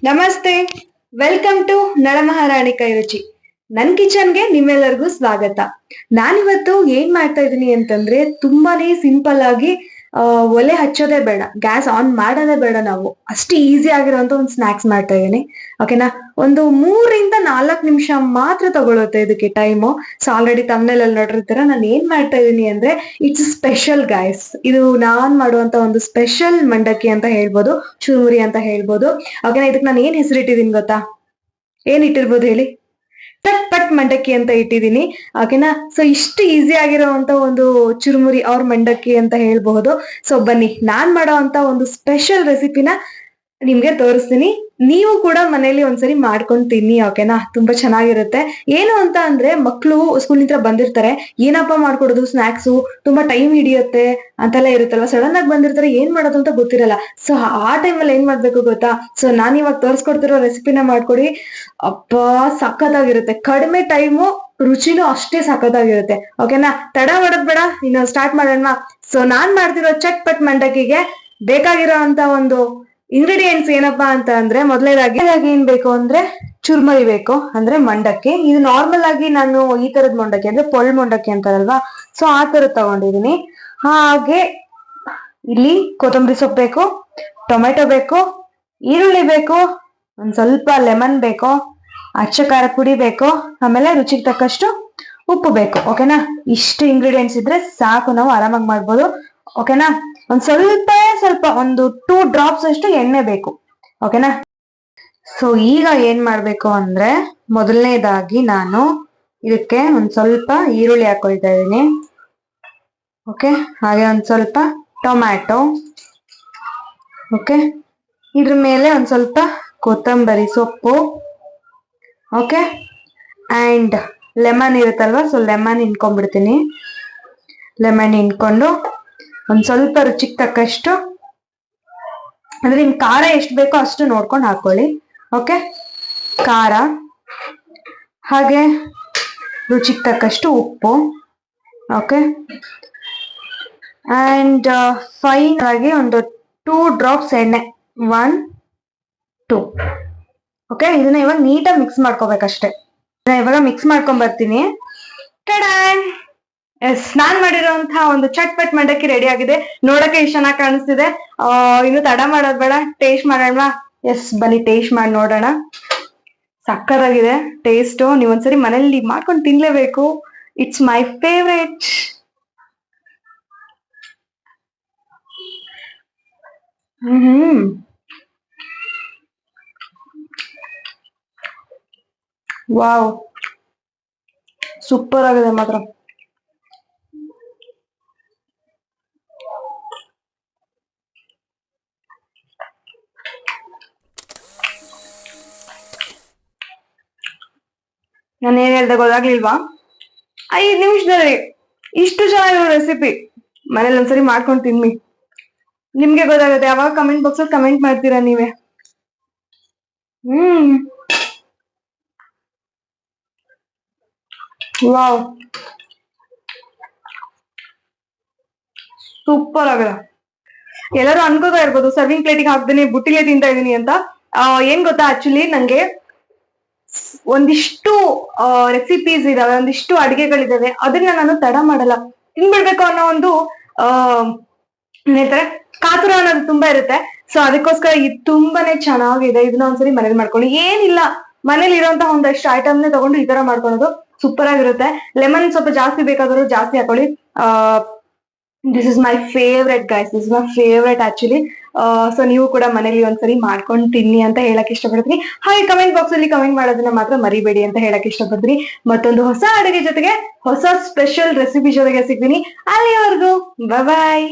ನಮಸ್ತೆ, welcome to ನಳಮಹಾರಾಣಿ ಕೈ ರುಚಿ. ನನ್ ಕಿಚನ್ಗೆ ನಿಮ್ಮೆಲ್ಲರಿಗೂ ಸ್ವಾಗತ. ನಾನಿವತ್ತು ಏನ್ ಮಾಡ್ತಾ ಇದೀನಿ ಅಂತಂದ್ರೆ ತುಂಬಾನೇ ಸಿಂಪಲ್ ಆಗಿ ಒಲೆ ಹಚ್ಚೋದೇ ಬೇಡ, ಗ್ಯಾಸ್ ಆನ್ ಮಾಡೋದೇ ಬೇಡ, ನಾವು ಅಷ್ಟು ಈಸಿ ಆಗಿರುವಂತ ಒಂದು ಸ್ನಾಕ್ಸ್ ಮಾಡ್ತಾ ಇದೀನಿ. ಓಕೆನಾ? ಒಂದು 3 ಇಂದ 4 ನಿಮಿಷ ಮಾತ್ರ ತಗೊಳುತ್ತೆ ಇದಕ್ಕೆ ಟೈಮು. ಸೊ ಆಲ್ರೆಡಿ ತಮ್ಮನೇಲಿ ನೋಡಿರ್ತೀರ. ನಾನು ಏನ್ ಮಾಡ್ತಾ ಇದೀನಿ ಅಂದ್ರೆ ಇಟ್ಸ್ ಸ್ಪೆಷಲ್ ಗೈಸ್. ಇದು ನಾನ್ ಮಾಡುವಂತ ಒಂದು ಸ್ಪೆಷಲ್ ಮಂಡಕ್ಕಿ ಅಂತ ಹೇಳ್ಬೋದು, ಚುರುಮುರಿ ಅಂತ ಹೇಳ್ಬೋದು. ಓಕೆನಾ? ಇದಕ್ಕೆ ನಾನು ಏನ್ ಹೆಸರಿಟ್ಟಿದೀನಿ ಗೊತ್ತಾ? ಏನ್ ಇಟ್ಟಿರ್ಬೋದು ಹೇಳಿ? ಚಟ್ಪಟ್ ಮಂಡಕ್ಕಿ ಅಂತ ಇಟ್ಟಿದೀನಿ. ಓಕೆನಾ? ಸೊ ಇಷ್ಟು ಈಸಿ ಆಗಿರುವಂತ ಒಂದು ಚುರುಮುರಿ ಅವ್ರ ಮಂಡಕ್ಕಿ ಅಂತ ಹೇಳ್ಬಹುದು. ಸೊ ಬನ್ನಿ, ನಾನ್ ಮಾಡೋ ಅಂತ ಒಂದು ಸ್ಪೆಷಲ್ ರೆಸಿಪಿನ ನಿಮ್ಗೆ ತೋರಿಸ್ತೀನಿ. ನೀವು ಕೂಡ ಮನೇಲಿ ಒಂದ್ಸರಿ ಮಾಡ್ಕೊಂಡು ತಿನ್ನಿ. ಓಕೆನಾ? ತುಂಬಾ ಚೆನ್ನಾಗಿರುತ್ತೆ. ಏನು ಅಂತ ಅಂದ್ರೆ, ಮಕ್ಳು ಸ್ಕೂಲ್ ನಿಂದ ಬಂದಿರ್ತಾರೆ, ಏನಪ್ಪಾ ಮಾಡ್ಕೊಡೋದು ಸ್ನಾಕ್ಸು, ತುಂಬಾ ಟೈಮ್ ಹಿಡಿಯುತ್ತೆ ಅಂತೆಲ್ಲ ಇರುತ್ತಲ್ವಾ. ಸಡನ್ ಆಗಿ ಬಂದಿರ್ತಾರೆ, ಏನ್ ಮಾಡೋದು ಅಂತ ಗೊತ್ತಿರಲ್ಲ. ಸೊ ಆ ಟೈಮಲ್ಲಿ ಏನ್ ಮಾಡ್ಬೇಕು ಗೊತ್ತಾ? ಸೊ ನಾನ್ ಇವಾಗ ತೋರಿಸ್ಕೊಡ್ತಿರೋ ರೆಸಿಪಿನ ಮಾಡ್ಕೊಡಿ. ಅಪ್ಪಾ, ಸಖತ್ತಾಗಿರುತ್ತೆ. ಕಡಿಮೆ ಟೈಮು, ರುಚಿನೂ ಅಷ್ಟೇ ಸಖತ್ತಾಗಿರುತ್ತೆ. ಓಕೆನಾ? ತಡ ಮಾಡೋದ್ ಬೇಡ, ಇನ್ನು ಸ್ಟಾರ್ಟ್ ಮಾಡೋಣ. ಸೊ ನಾನ್ ಮಾಡ್ತಿರೋ ಚಟ್ಪಟ್ ಮಂಡಕ್ಕಿಗೆ ಬೇಕಾಗಿರೋ ಅಂತ ಒಂದು ಇಂಗ್ರೀಡಿಯೆಂಟ್ಸ್ ಏನಪ್ಪಾ ಅಂತ ಅಂದ್ರೆ, ಮೊದಲನೇದಾಗಿ ಏನ್ ಬೇಕು ಅಂದ್ರೆ ಚುರ್ಮರಿ ಬೇಕು, ಅಂದ್ರೆ ಮಂಡಕ್ಕಿ. ಇದು ನಾರ್ಮಲ್ ಆಗಿ ನಾನು ಈ ತರದ ಮಂಡಕ್ಕಿ ಅಂದ್ರೆ ಪೊಳ್ ಮಂಡಕ್ಕಿ ಅಂತಾರಲ್ವಾ, ಸೊ ಆ ತರದ್ ತಗೊಂಡಿದೀನಿ. ಹಾಗೆ ಇಲ್ಲಿ ಕೊತ್ತಂಬರಿ ಸೊಪ್ಪು ಬೇಕು, ಟೊಮೆಟೊ ಬೇಕು, ಈರುಳ್ಳಿ ಬೇಕು, ಒಂದ್ ಸ್ವಲ್ಪ ಲೆಮನ್ ಬೇಕು, ಅಚ್ಚ ಖಾರ ಪುಡಿ ಬೇಕು, ಆಮೇಲೆ ರುಚಿಗೆ ತಕ್ಕಷ್ಟು ಉಪ್ಪು ಬೇಕು. ಓಕೆನಾ? ಇಷ್ಟು ಇಂಗ್ರೀಡಿಯೆಂಟ್ಸ್ ಇದ್ರೆ ಸಾಕು, ನಾವು ಆರಾಮಾಗಿ ಮಾಡ್ಬೋದು. ಓಕೆನಾ? ಒಂದ್ ಸ್ವಲ್ಪ ಒಂದು 2 ಡ್ರಾಪ್ಸ್ ಅಷ್ಟು ಎಣ್ಣೆ ಬೇಕು. ಓಕೆನಾ? ಸೊ ಈಗ ಏನ್ ಮಾಡ್ಬೇಕು ಅಂದ್ರೆ, ಮೊದಲನೇದಾಗಿ ನಾನು ಇದಕ್ಕೆ ಒಂದ್ ಸ್ವಲ್ಪ ಈರುಳ್ಳಿ ಹಾಕೊಳ್ತಾ ಇದ್ದೀನಿ. ಓಕೆ? ಹಾಗೆ ಒಂದ್ ಸ್ವಲ್ಪ ಟೊಮ್ಯಾಟೊ. ಓಕೆ? ಇದ್ರ ಮೇಲೆ ಒಂದ್ ಸ್ವಲ್ಪ ಕೊತ್ತಂಬರಿ ಸೊಪ್ಪು. ಓಕೆ? ಅಂಡ್ ಲೆಮನ್ ಇರುತ್ತಲ್ವಾ, ಸೊ ಲೆಮನ್ ಹಿಂಡ್ಕೊಂಡ್ಬಿಡ್ತೀನಿ. ಲೆಮನ್ ಹಿಂಡ್ಕೊಂಡು ಒಂದ್ ಸ್ವಲ್ಪ ರುಚಿಗೆ ತಕ್ಕಷ್ಟು, ಅಂದ್ರೆ ನಿಮ್ ಖಾರ ಎಷ್ಟು ಬೇಕೋ ಅಷ್ಟು ನೋಡ್ಕೊಂಡು ಹಾಕೊಳ್ಳಿ. ಓಕೆ? ಖಾರ, ಹಾಗೆ ರುಚಿಗೆ ತಕ್ಕಷ್ಟು ಉಪ್ಪು. ಓಕೆ? ಅಂಡ್ ಫೈನ್ ಆಗಿ ಒಂದು 2 ಡ್ರಾಪ್ಸ್ ಎಣ್ಣೆ, 1 2. ಓಕೆ? ಇದನ್ನ ಇವಾಗ ನೀಟಾಗಿ ಮಿಕ್ಸ್ ಮಾಡ್ಕೋಬೇಕಷ್ಟೆ. ಇವಾಗ ಮಿಕ್ಸ್ ಮಾಡ್ಕೊಂಡ್ ಬರ್ತೀನಿ. ಎಸ್, ನಾನ್ ಮಾಡಿರೋಂತಹ ಒಂದು ಚಟ್ಪಟ್ ಮಂಡಕ್ಕಿ ರೆಡಿ ಆಗಿದೆ. ನೋಡಕ್ಕೆ ಇಷ್ಟು ಚೆನ್ನಾಗಿ ಕಾಣಿಸ್ತಿದೆ. ಇನ್ನು ತಡ ಮಾಡೋದ್ ಬೇಡ, ಟೇಸ್ಟ್ ಮಾಡೋಣ. ಎಸ್, ಬನ್ನಿ ಟೇಸ್ಟ್ ಮಾಡಿ ನೋಡೋಣ. ಸಕ್ಕತ್ತಾಗಿದೆ ಟೇಸ್ಟ್. ನೀವೊಂದ್ಸರಿ ಮನೇಲಿ ಮಾಡ್ಕೊಂಡು ತಿನ್ಲೇಬೇಕು. It's my favourite. Wow, super ಆಗಿದೆ ಮಾತ್ರ. ನಾನು ಏನ್ ಹೇಳ್ದೆ ಗೊತ್ತಾಗ್ಲಿಲ್ವಾ? 5 ನಿಮಿಷದಲ್ಲಿ ಇಷ್ಟು ಚೆನ್ನಾಗಿರೋ ರೆಸಿಪಿ ಮನೇಲಿ ಒಂದ್ಸರಿ ಮಾಡ್ಕೊಂಡು ತಿನ್ನಿ. ನಿಮ್ಗೆ ಗೊತ್ತಾಗುತ್ತೆ. ಯಾವಾಗ ಕಮೆಂಟ್ ಬಾಕ್ಸ್ ಅಲ್ಲಿ ಕಮೆಂಟ್ ಮಾಡ್ತೀರಾ ನೀವೇ. ವಾವ್, ಸೂಪರ್ ಆಗಿದೆ. ಎಲ್ಲರೂ ಅನ್ಕೋತಾ ಇರ್ಬೋದು ಸರ್ವಿಂಗ್ ಪ್ಲೇಟಿಗೆ ಹಾಕ್ದೇನೆ ಬುಟ್ಟಿಲೆ ತಿಂತಾ ಇದೀನಿ ಅಂತ. ಏನ್ ಗೊತ್ತಾ, ಆಕ್ಚುಲಿ ನಂಗೆ ಒಂದಿಷ್ಟು ರೆಸಿಪೀಸ್ ಇದಾವೆ, ಒಂದಿಷ್ಟು ಅಡಿಗೆಗಳಿದಾವೆ, ಅದನ್ನ ನಾನು ತಡ ಮಾಡಲ್ಲ, ತಿನ್ಬಿಡ್ಬೇಕು ಅನ್ನೋ ಒಂದು ಹೇಳ್ತಾರೆ ಕಾತುರ ಅನ್ನೋದು ತುಂಬಾ ಇರುತ್ತೆ. ಸೊ ಅದಕ್ಕೋಸ್ಕರ ಇದು ತುಂಬಾನೇ ಚೆನ್ನಾಗಿದೆ. ಇದನ್ನ ಒಂದ್ಸರಿ ಮನೇಲಿ ಮಾಡ್ಕೊಳ್ಳಿ. ಏನಿಲ್ಲ, ಮನೇಲಿ ಇರುವಂತಹ ಒಂದಷ್ಟು ಐಟಮ್ನೇ ತಗೊಂಡು ಈ ತರ ಮಾಡ್ಕೊಳ್ಳೋದು ಸೂಪರ್ ಆಗಿರುತ್ತೆ. ಲೆಮನ್ ಸ್ವಲ್ಪ ಜಾಸ್ತಿ ಬೇಕಾದರೂ ಜಾಸ್ತಿ ಹಾಕೊಳ್ಳಿ. This is my favourite guys, this is my favourite actually. So ನೀವು ಕೂಡ ಮನೇಲಿ ಒಂದ್ಸರಿ ಮಾಡ್ಕೊಂಡು ತಿನ್ನಿ ಅಂತ ಹೇಳಕ್ ಇಷ್ಟಪಡ್ತೀನಿ. ಹಾಗೆ ಕಮೆಂಟ್ ಬಾಕ್ಸ್ ಅಲ್ಲಿ ಕಮೆಂಟ್ ಮಾಡೋದನ್ನ ಮಾತ್ರ ಮರಿಬೇಡಿ ಅಂತ ಹೇಳಕ್ ಇಷ್ಟಪಡ್ತೀನಿ. ಮತ್ತೊಂದು ಹೊಸ ಅಡುಗೆ ಜೊತೆಗೆ, ಹೊಸ ಸ್ಪೆಷಲ್ ರೆಸಿಪಿ ಜೊತೆಗೆ ಸಿಗ್ತೀನಿ. ಅಲ್ಲಿವರೆಗೂ ಬಾಯ್.